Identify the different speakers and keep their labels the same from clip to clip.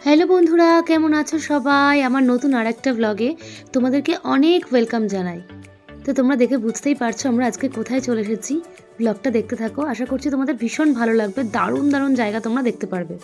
Speaker 1: Hello বন্ধুরা, কেমন আছো সবাই? আমার নতুন আরেকটা ব্লগে তোমাদেরকে অনেক ওয়েলকাম জানাই। তো তোমরা দেখে বুঝতেই পারছো আমরা আজকে কোথায় চলে এসেছি। ব্লগটা দেখতে থাকো, আশা করছি তোমাদের ভীষণ ভালো লাগবে। দারুণ দারুণ জায়গা তোমরা দেখতে পারবে।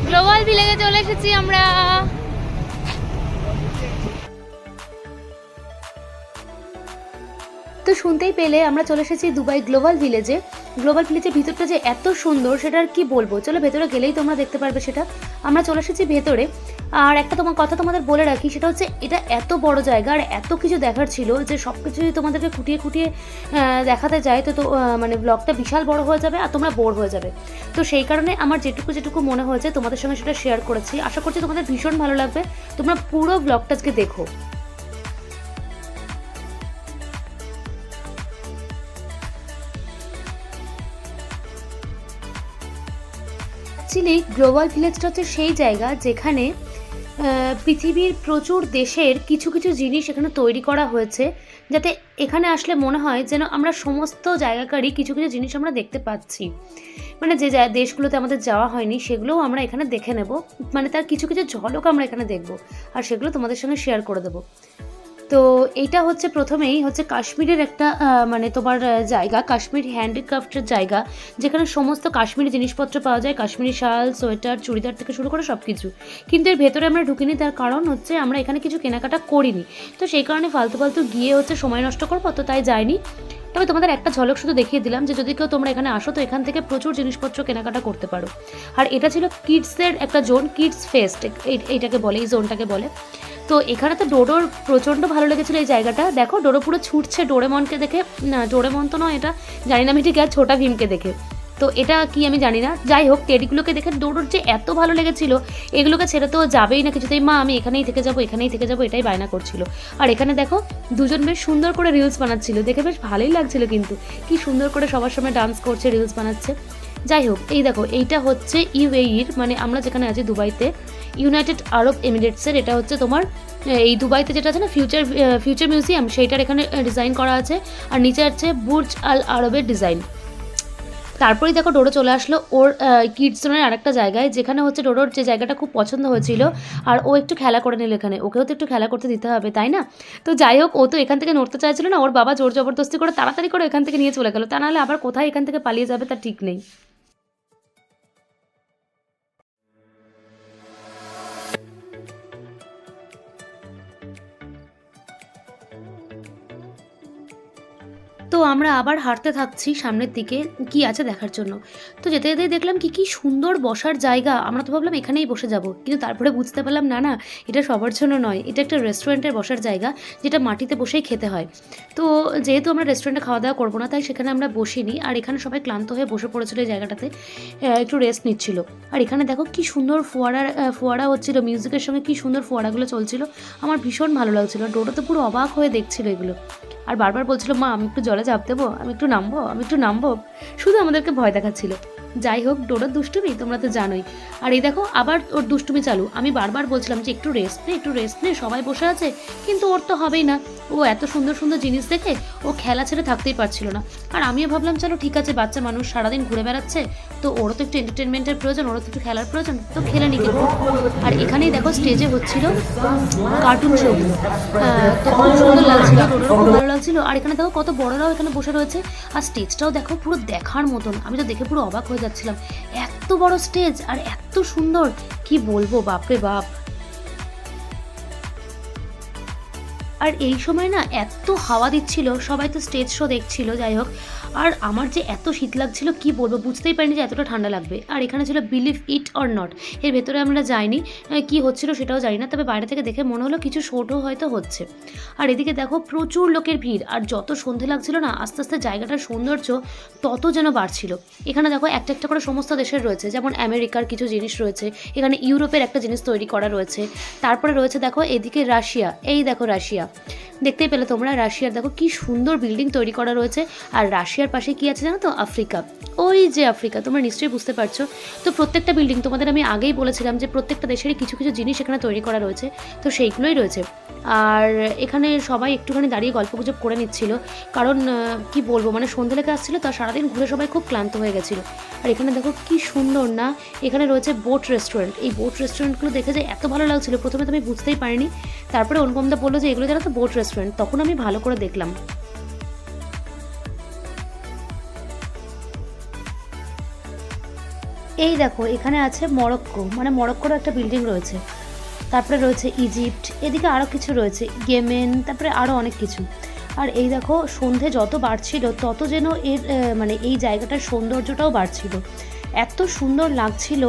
Speaker 1: গ্লোবাল ভিলেজে চলে এসেছি আমরা। তো শুনতেই পেলে আমরা চলে এসেছি দুবাই গ্লোবাল ভিলেজে। গ্লোবাল ভিলেজের ভিতরটা যে এত সুন্দর সেটা আর কি বলবো, চলো ভেতরে গেলেই তোমরা দেখতে পারবে সেটা। আমরা চলে এসেছি ভেতরে। আর একটা কথা তোমাদের বলে রাখি, সেটা হচ্ছে এটা এত বড় জায়গা আর এত কিছু দেখার ছিল যে সব কিছুই তোমাদেরকে খুঁটিয়ে খুঁটিয়ে দেখাতে যায় তো মানে ব্লগটা বিশাল বড় হয়ে যাবে আর তোমরা বোর হয়ে যাবে। তো সেই কারণে আমার যেটুকু মনে হয়েছে তোমাদের সঙ্গে সেটা শেয়ার করেছি। আশা করছি তোমাদের ভীষণ ভালো লাগবে, তোমরা পুরো ব্লগটা আজকে দেখো। অ্যাকচুয়ালি গ্লোবাল ভিলেজটা হচ্ছে সেই জায়গা যেখানে পৃথিবীর প্রচুর দেশের কিছু কিছু জিনিস এখানে তৈরি করা হয়েছে, যাতে এখানে আসলে মনে হয় যেন আমরা সমস্ত জায়গাকারই কিছু কিছু জিনিস আমরা দেখতে পাচ্ছি। মানে যে দেশগুলোতে আমাদের যাওয়া হয়নি সেগুলোও আমরা এখানে দেখে নেব, মানে তার কিছু কিছু ঝলক আমরা এখানে দেখব আর সেগুলো তোমাদের সঙ্গে শেয়ার করে দেবো। তো এইটা হচ্ছে প্রথমেই হচ্ছে কাশ্মীরের একটা মানে তোমার জায়গা, কাশ্মীর হ্যান্ডিক্রাফটের জায়গা, যেখানে সমস্ত কাশ্মীরি জিনিসপত্র পাওয়া যায়, কাশ্মীরি শাল, সোয়েটার, চুড়িদার থেকে শুরু করে সব কিছু। কিন্তু এর ভেতরে আমরা ঢুকিনি, তার কারণ হচ্ছে আমরা এখানে কিছু কেনাকাটা করিনি। তো সেই কারণে ফালতু গিয়ে হচ্ছে সময় নষ্ট করবো, তো তাই যাইনি। তবে তোমাদের একটা ঝলক শুধু দেখিয়ে দিলাম যে যদি কেউ তোমরা এখানে আসো তো এখান থেকে প্রচুর জিনিসপত্র কেনাকাটা করতে পারো। আর এটা ছিল কিডসের একটা জোন, কিডস ফেস্ট এইটাকে বলে, এই জোনটাকে বলে। তো এখানে তো ডোডোর প্রচণ্ড ভালো লেগেছিলো এই জায়গাটা। দেখো ডোডো পুরো ছুটছে ডোরেমনকে দেখে, না ডোরেমন তো নয় এটা, জানি না আমি ঠিক, আর ছোটা ভীমকে দেখে। তো এটা কি আমি জানি না, যাই হোক টেডিগুলোকে দেখে ডোডোর যে এত ভালো লেগেছিলো, এগুলোকে ছেড়ে তো যাবেই না কিছুতেই। মা আমি এখানেই থেকে যাবো এটাই বায়না করছিল। আর এখানে দেখো দুজন বেশ সুন্দর করে রিলস বানাচ্ছিল, দেখে বেশ ভালোই লাগছিল, কিন্তু কি সুন্দর করে সবার সামনে ডান্স করছে, রিলস বানাচ্ছে। যাই হোক, এই দেখো এইটা হচ্ছে ইউএইর, মানে আমরা যেখানে আছি দুবাইতে, ইউনাইটেড আরব এমিরেটসের। এটা হচ্ছে তোমার এই দুবাইতে যেটা আছে না ফিউচার মিউজিয়াম, সেইটার এখানে ডিজাইন করা আছে। আর নিচে আছে বুর্জ আল আরবের ডিজাইন। তারপরেই দেখো ডোডো চলে আসলো ওর কিডস জোনের আরেকটা জায়গায়, যেখানে হচ্ছে ডোডোর যে জায়গাটা খুব পছন্দ হয়েছিল আর ও একটু খেলা করে নিল এখানে, ওকেও তো একটু খেলা করতে দিতে হবে তাই না। তো যাই হোক, ও তো এখান থেকে নড়তে চাইছিল না, ওর বাবা জোর জবরদস্তি করে তাড়াতাড়ি করে এখান থেকে নিয়ে চলে গেল, তা নাহলে আবার কোথায় এখান থেকে পালিয়ে যাবে তার ঠিক নেই। তো আমরা আবার হাঁটতে থাকছি সামনের দিকে কি আছে দেখার জন্য। তো যেতে যেতেই দেখলাম কি সুন্দর বসার জায়গা। আমরা তো ভাবলাম এখানেই বসে যাব, কিন্তু তারপরে বুঝতে পারলাম না এটা সবার জন্য নয়, এটা একটা রেস্টুরেন্টের বসার জায়গা, যেটা মাটিতে বসেই খেতে হয়। তো যেহেতু আমরা রেস্টুরেন্টে খাওয়া দাওয়া করবো না, তাই সেখানে আমরা বসিনি। আর এখানে সবাই ক্লান্ত হয়ে বসে পড়েছিল এই জায়গাটাতে, একটু রেস্ট নিচ্ছিল। আর এখানে দেখো কি সুন্দর ফোয়ারা হচ্ছিল, মিউজিকের সঙ্গে কি সুন্দর ফোয়ারাগুলো চলছিল, আমার ভীষণ ভালো লাগছিল। ডোডো তো পুরো অবাক হয়ে দেখছিল এগুলো, আর বারবার বলছিল মা আমি একটু জলে ঝাঁপ দেবো, আমি একটু নামবো, শুধু আমাদেরকে ভয় দেখাচ্ছিল। যাই হোক, ডোডোর দুষ্টুমি তোমরা তো জানোই। আর এই দেখো আবার ওর দুষ্টুমি চালু। আমি বারবার বলছিলাম যে একটু রেস্ট নে, সবাই বসে আছে, কিন্তু ওর তো হবেই না। ও এত সুন্দর সুন্দর জিনিস দেখে ও খেলা ছেড়ে থাকতেই পারছিল না। আর আমিও ভাবলাম চলো ঠিক আছে, বাচ্চা মানুষ সারাদিন ঘুরে বেড়াচ্ছে, তো ওরও তো একটু এন্টারটেনমেন্টের প্রয়োজন, ওরও তো একটু খেলার প্রয়োজন, তো খেলে নি কিন্তু। আর এখানেই দেখো স্টেজে হচ্ছিল কার্টুন শোগুলো, তো খুব সুন্দর লাগছিল, ডোডোরও খুব ভালো লাগছিল। আর এখানে দেখো কত বড়রাও এখানে বসে রয়েছে, আর স্টেজটাও দেখো পুরো দেখার মতন। আমি তো দেখে পুরো অবাক হয়ে যাচ্ছিলাম, এত বড় স্টেজ আর এত সুন্দর, কি বলবো, বাপরে বাপ। আর এই সময় না এত হাওয়া দিচ্ছিল, সবাই তো স্টেজ শো দেখছিল। যাই হোক, আর আমার যে এত শীত লাগছিল কি বলবো, বুঝতেই পারিনি যে এতটা ঠান্ডা লাগবে। আর এখানে ছিল বিলিভ ইট অর নট, এর ভেতরে আমরা যাইনি, কি হচ্ছিল সেটাও জানি না, তবে বাইরে থেকে দেখে মনে হলো কিছু শোটও হয়তো হচ্ছে। আর এদিকে দেখো প্রচুর লোকের ভিড়, আর যত সন্ধে লাগছিল না আস্তে আস্তে জায়গাটার সৌন্দর্য তত যেন বাড়ছিল। এখানে দেখো একটা একটা করে সমস্ত দেশের রয়েছে, যেমন আমেরিকার কিছু জিনিস রয়েছে, এখানে ইউরোপের একটা জিনিস তৈরি করা রয়েছে, তারপরে রয়েছে দেখো এদিকে রাশিয়া, এই দেখো রাশিয়া, দেখতেই পেলে তোমরা রাশিয়ার দেখো কি সুন্দর বিল্ডিং তৈরি করা রয়েছে। আর রাশিয়ার পাশে কি আছে জানো তো? আফ্রিকা। ওই যে আফ্রিকা, তোমরা নিশ্চয়ই বুঝতে পারছো। তো প্রত্যেকটা বিল্ডিং তোমাদের আমি আগেই বলেছিলাম যে প্রত্যেকটা দেশেরই কিছু কিছু জিনিস এখানে তৈরি করা রয়েছে, তো সেইগুলোই রয়েছে। আর এখানে সবাই একটুখানি দাঁড়িয়ে গল্পগুজব করে নিচ্ছিল, কারণ কি বলবো, মানে সন্ধ্যে লেগে আসছিলো, তার সারাদিন ঘুরে সবাই খুব ক্লান্ত হয়ে গেছিলো। আর এখানে দেখো কি সুন্দর না, এখানে রয়েছে বোট রেস্টুরেন্ট। এই বোট রেস্টুরেন্টগুলো দেখে যে এত ভালো লাগছিলো, প্রথমে তো আমি বুঝতেই পারিনি, তারপরে অনুপমদা বললো যে এগুলো জানো তো বোট রেস্টুরেন্ট, তখন আমি ভালো করে দেখলাম। এই দেখো এখানে আছে মরক্কো, মানে মরক্কোরও একটা বিল্ডিং রয়েছে, তারপরে রয়েছে ইজিপ্ট, এদিকে আরও কিছু রয়েছে, ইয়েমেন, তারপরে আরও অনেক কিছু। আর এই দেখো সন্ধে যত বাড়ছিল তত যেন এর মানে এই জায়গাটার সৌন্দর্যটাও বাড়ছিল, এত সুন্দর লাগছিল।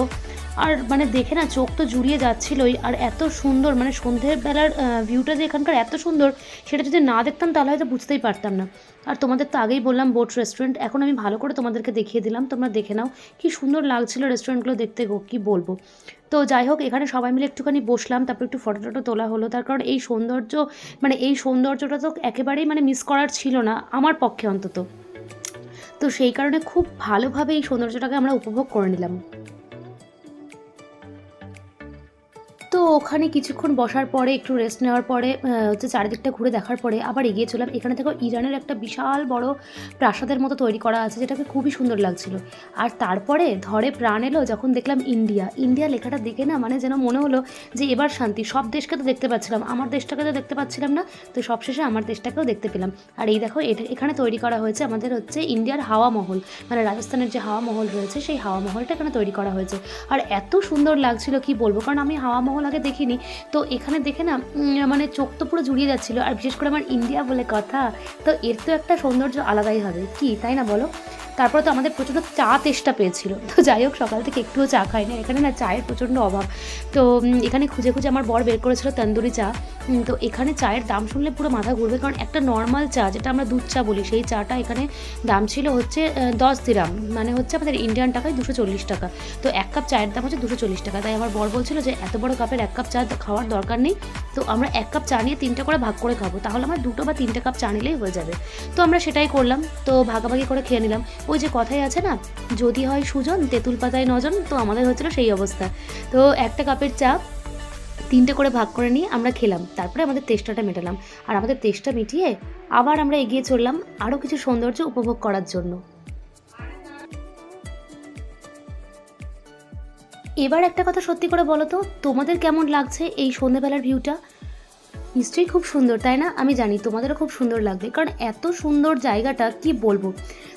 Speaker 1: আর মানে দেখে না চোখ তো জুড়িয়ে যাচ্ছিলই। আর এত সুন্দর, মানে সন্ধ্যের বেলার ভিউটা যে এখানকার এত সুন্দর, সেটা যদি না দেখতাম তাহলে হয়তো বুঝতেই পারতাম না। আর তোমাদের তো আগেই বললাম বোট রেস্টুরেন্ট, এখন আমি ভালো করে তোমাদেরকে দেখিয়ে দিলাম, তোমরা দেখে নাও কি সুন্দর লাগছিল রেস্টুরেন্টগুলো দেখতে গো, কী বলবো। তো যাই হোক, এখানে সবাই মিলে একটুখানি বসলাম, তারপর একটু ফটো টটো তোলা হলো, তার কারণ এই সৌন্দর্য, মানে এই সৌন্দর্যটা তো একেবারেই মানে মিস করার ছিল না আমার পক্ষে অন্তত। তো সেই কারণে খুব ভালোভাবে এই সৌন্দর্যটাকে আমরা উপভোগ করে নিলাম। তো ওখানে কিছুক্ষণ বসার পরে, একটু রেস্ট নেওয়ার পরে, হচ্ছে চারিদিকটা ঘুরে দেখার পরে আবার এগিয়ে চলাম। এখানে দেখো ইরানের একটা বিশাল বড় প্রাসাদের মতো তৈরি করা আছে, যেটাকে খুবই সুন্দর লাগছিল। আর তারপরে ধরে প্রাণ এলো যখন দেখলাম ইন্ডিয়া। ইন্ডিয়া লেখাটা দেখে না মানে যেন মনে হলো যে এবার শান্তি, সব দেশকে তো দেখতে পাচ্ছিলাম, আমার দেশটাকে তো দেখতে পাচ্ছিলাম না, তো সবশেষে আমার দেশটাকেও দেখতে পেলাম। আর এই দেখো এখানে তৈরি করা হয়েছে আমাদের হচ্ছে ইন্ডিয়ার হাওয়া মহল, মানে রাজস্থানের যে হাওয়া মহল রয়েছে সেই হাওয়া মহলটা এখানে তৈরি করা হয়েছে। আর এত সুন্দর লাগছিল কি বলবো, কারণ আমি হাওয়া মহল আগে দেখিনি, তো এখানে দেখে না মানে চোখ তো পুরো জুড়িয়ে যাচ্ছিলো। আর বিশেষ করে আমার ইন্ডিয়া বলে কথা, তো এর তো একটা সৌন্দর্য আলাদাই হবে, কি তাই না বলো? তারপরে তো আমাদের প্রচণ্ড চা তেষ্টা পেয়েছিল, তো যাই হোক সকাল থেকে একটুও চা খাই না, এখানে না চায়ের প্রচণ্ড অভাব। তো এখানে খুঁজে খুঁজে আমার বর বের করেছিল তন্দুরি চা। তো এখানে চায়ের দাম শুনলে পুরো মাথা ঘুরবে, কারণ একটা নর্মাল চা যেটা আমরা দুধ চা বলি, সেই চাটা এখানে দাম ছিল হচ্ছে 10 দিরাম, মানে হচ্ছে আমাদের ইন্ডিয়ান টাকায় 240 টাকা। তো এক কাপ চায়ের দাম হচ্ছে 240 টাকা। তাই আমার বর বলছিল যে এত বড় কাপের এক কাপ চা খাওয়ার দরকার নেই, তো আমরা এক কাপ চা নিয়ে 3টা করে ভাগ করে খাবো, তাহলে আমার 2 বা 3টে কাপ চা নিলেই হয়ে যাবে। তো আমরা সেটাই করলাম, তো ভাগাভাগি করে খেয়ে নিলাম। ওই যে কথাই আছে না, যদি হয় সুজন তেঁতুল পাতায় নজন, তো আমাদের হচ্ছিল সেই অবস্থা। তো একটা কাপের চা 3টে করে ভাগ করে নিয়ে আমরা খেলাম, তারপরে আমাদের তেষ্টাটা মেটালাম। আর আমাদের তেষ্টা মিটিয়ে আবার আমরা এগিয়ে চললাম আরও কিছু সৌন্দর্য উপভোগ করার জন্য। এবার একটা কথা সত্যি করে বলো তো, তোমাদের কেমন লাগছে এই সন্ধ্যেবেলার ভিউটা? নিশ্চয়ই খুব সুন্দর, তাই না? আমি জানি তোমাদেরও খুব সুন্দর লাগবে, কারণ এত সুন্দর জায়গাটা কি বলবো।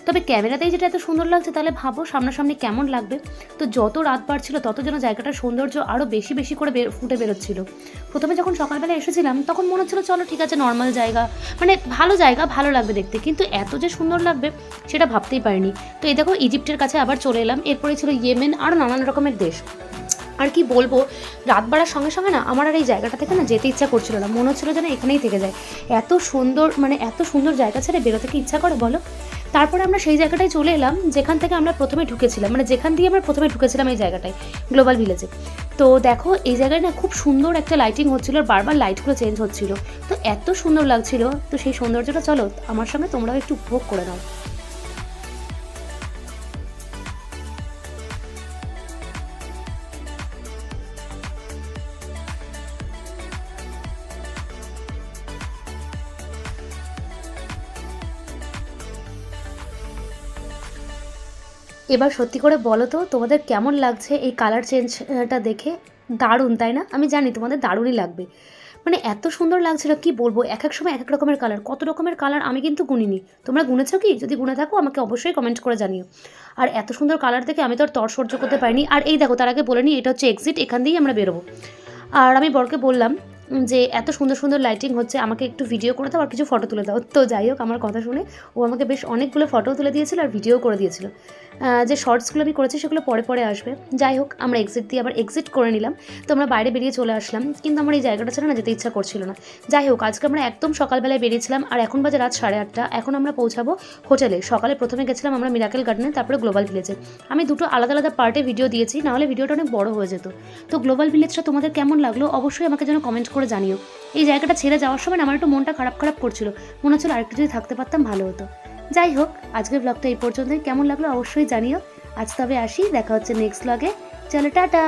Speaker 1: তবে ক্যামেরাতেই যেটা এত সুন্দর লাগছে, তাহলে ভাবো সামনাসামনি কেমন লাগবে। তো যত রাত বাড়ছিল তত যেন জায়গাটার সৌন্দর্য আরও বেশি বেশি করে ফুটে বেরোচ্ছিল। প্রথমে যখন সকালবেলা এসেছিলাম তখন মনে হচ্ছিলো চলো ঠিক আছে, নর্মাল জায়গা, মানে ভালো জায়গা, ভালো লাগবে দেখতে, কিন্তু এত যে সুন্দর লাগবে সেটা ভাবতেই পারিনি। তো এই দেখো ইজিপ্টের কাছে আবার চলে এলাম, এরপরে ছিল ইয়েমেন, আরও নানান রকমের দেশ। আর কি বলবো, রাত বাড়ার সঙ্গে সঙ্গে না আমার আর এই জায়গাটা থেকে না যেতে ইচ্ছা করছিল না, মনে হচ্ছিলো যেন এখানেই থেকে যায়। এত সুন্দর, মানে এত সুন্দর জায়গা ছেড়ে বেরোতে কি ইচ্ছা করে বলো? তারপরে আমরা সেই জায়গাটায় চলে এলাম যেখান থেকে আমরা প্রথমে ঢুকেছিলাম, মানে যেখান দিয়ে আমরা প্রথমে ঢুকেছিলাম এই জায়গাটায়, গ্লোবাল ভিলেজে। তো দেখো এই জায়গায় না খুব সুন্দর একটা লাইটিং হচ্ছিলো, আর বারবার লাইটগুলো চেঞ্জ হচ্ছিলো, তো এত সুন্দর লাগছিল। তো সেই সৌন্দর্যটা চলো আমার সঙ্গে তোমরাও একটু উপভোগ করে নাও। এবার সত্যি করে বলো তো তোমাদের কেমন লাগছে এই কালার চেঞ্জটা দেখে? দারুণ তাই না? আমি জানি তোমাদের দারুণই লাগবে, মানে এত সুন্দর লাগছিল কি বলবো। এক এক সময় এক এক রকমের কালার, কত রকমের কালার আমি কিন্তু গুনিনি, তোমরা গুনেছো কি? যদি গুনে থাকো আমাকে অবশ্যই কমেন্ট করে জানিও। আর এত সুন্দর কালার দেখে আমি তো আর তর সহ্য করতে পারিনি। আর এই দেখো, তার আগে বলে নিই, এটা হচ্ছে এক্সিট, এখান দিয়েই আমরা বেরোবো। আর আমি বরকে বললাম যে এত সুন্দর সুন্দর লাইটিং হচ্ছে, আমাকে একটু ভিডিও করে দাও আর কিছু ফটো তুলে দাও। তো যাই হোক আমার কথা শুনে ও আমাকে বেশ অনেকগুলো ফটো তুলে দিয়েছিল আর ভিডিও করে দিয়েছিল। যে শর্টসগুলো আমি করেছি সেগুলো পরে পরে আসবে। যাই হোক, আমরা এক্সিট দিয়ে আবার এক্সিট করে নিলাম। তো আমরা বাইরে বেরিয়ে চলে আসলাম, কিন্তু আমার এই জায়গাটা ছেড়ে না যেতে ইচ্ছা করছিল না। যাই হোক, আজকে আমরা একদম সকালবেলায় বেরিয়েছিলাম, আর এখন বাজে রাত 8:30। এখন আমরা পৌঁছাবো হোটেলে। সকালে প্রথমে গেছিলাম আমরা মিরাকেল গার্ডেনে, তারপরে গ্লোবাল ভিলেজে। আমি দুটো আলাদা আলাদা পার্টে ভিডিও দিয়েছি, নাহলে ভিডিওটা অনেক বড় হয়ে যেত। তো গ্লোবাল ভিলেজটা তোমাদের কেমন লাগলো অবশ্যই আমাকে যেন কমেন্ট করে জানিও। এই জায়গাটা ছেড়ে যাওয়ার সময় আমার একটু মনটা খারাপ খারাপ করছিল, মনে হচ্ছিল আরেকটু যদি থাকতে পারতাম ভালো হতো। যাই হোক, আজকের ব্লগটা এই পর্যন্তই। কেমন লাগলো অবশ্যই জানিও। আজ তবে আসি, দেখা হচ্ছে নেক্সট ব্লগে। চলো টাটা।